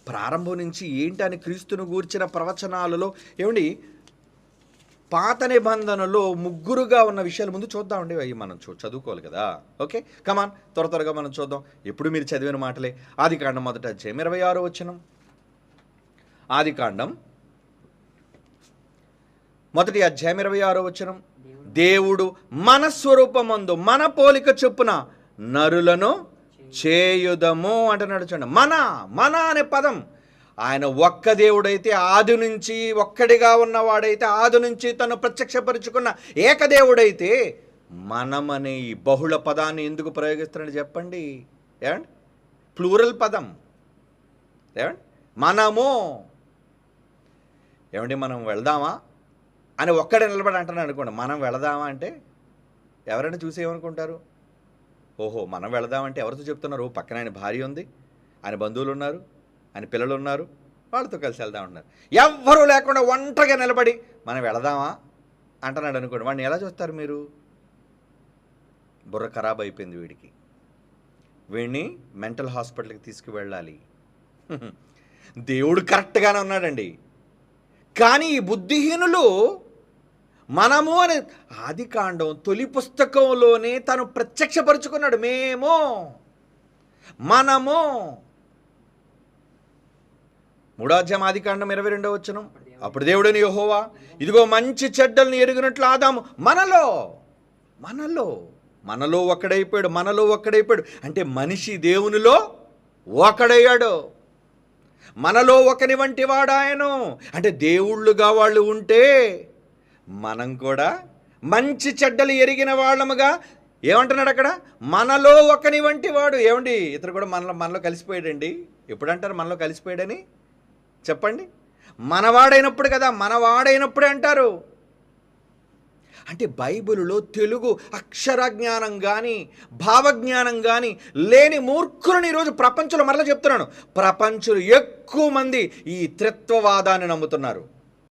ప్రారంభం నుంచి ఏంటి అని క్రీస్తును గూర్చిన ప్రవచనాలలో ఏమండి పాత నిబంధనలో ముగ్గురుగా ఉన్న విషయాలు ముందు చూద్దామండి. అవి మనం చదువుకోవాలి కదా. ఓకే, కమాన్, త్వరగా మనం చూద్దాం. ఎప్పుడు మీరు చదివిన మాటలే. ఆదికాండం 1వ అధ్యాయం 26వ వచనం. ఆదికాండం 1వ అధ్యాయం 26వ వచనం. దేవుడు మన స్వరూపమందు మన పోలిక చొప్పున నరులను చేయుదము అంటున్నాడు. చూడండి, మన అనే పదం. ఆయన ఒక్క దేవుడైతే, ఆది నుంచి ఒక్కడిగా ఉన్నవాడైతే, ఆది నుంచి తను ప్రత్యక్షపరుచుకున్న ఏకదేవుడైతే, మనమనే ఈ బహుళ పదాన్ని ఎందుకు ప్రయోగిస్తున్నాడు చెప్పండి? ఏమండి, ప్లూరల్ పదం. ఏమండి, మనము. ఏమండి, మనం వెళదామా అని ఒక్కడే నిలబడి అంటున్నాడు అనుకోండి. మనం వెళదామా అంటే ఎవరైనా చూసి ఏమనుకుంటారు? ఓహో, మనం వెళదామంటే ఎవరితో చెప్తున్నారు? పక్కన ఆయన భార్య ఉంది, ఆయన బంధువులు ఉన్నారు, ఆయన పిల్లలు ఉన్నారు, వాళ్ళతో కలిసి వెళ్దాం అంటున్నారు. ఎవ్వరూ లేకుండా ఒంటరిగా నిలబడి మనం వెళదామా అంటున్నాడు అనుకోండి. వాడిని ఎలా చూస్తారు మీరు? బుర్ర ఖరాబ్ అయిపోయింది వీడికి, వీడిని మెంటల్ హాస్పిటల్కి తీసుకువెళ్ళాలి. దేవుడు కరెక్ట్గానే ఉన్నాడండి, కానీ ఈ బుద్ధిహీనులు మనము అని ఆదికాండం తొలి పుస్తకంలోనే తను ప్రత్యక్షపరుచుకున్నాడు. మనము 3వ అధ్యాయం ఆదికాండం 22వ వచనం. అప్పుడు దేవుడని యెహోవా, ఇదిగో మంచి చెడ్డల్ని ఎరిగినట్లు ఆదాము మనలో ఒక్కడైపోయాడు. అంటే మనిషి దేవునిలో ఒకడయ్యాడు. మనలో ఒకని వంటి వాడాయను. అంటే దేవుళ్ళుగా వాళ్ళు ఉంటే మనం కూడా మంచి చెడ్డలు ఎరిగిన వాళ్ళముగా, ఏమంటున్నాడు అక్కడ? మనలో ఒకని వంటి వాడు. ఏమండి, ఇతను కూడా మనలో కలిసిపోయాడండి. ఎప్పుడంటారు మనలో కలిసిపోయాడని? చెప్పండి. మనవాడైనప్పుడు కదా, మనవాడైనప్పుడే అంటారు. అంటే బైబిలులో తెలుగు అక్షర జ్ఞానం కానీ భావజ్ఞానం కానీ లేని మూర్ఖులను ఈరోజు ప్రపంచంలో, మరలా చెప్తున్నాను, ప్రపంచంలో ఎక్కువ మంది ఈ త్రిత్వవాదాన్ని నమ్ముతున్నారు.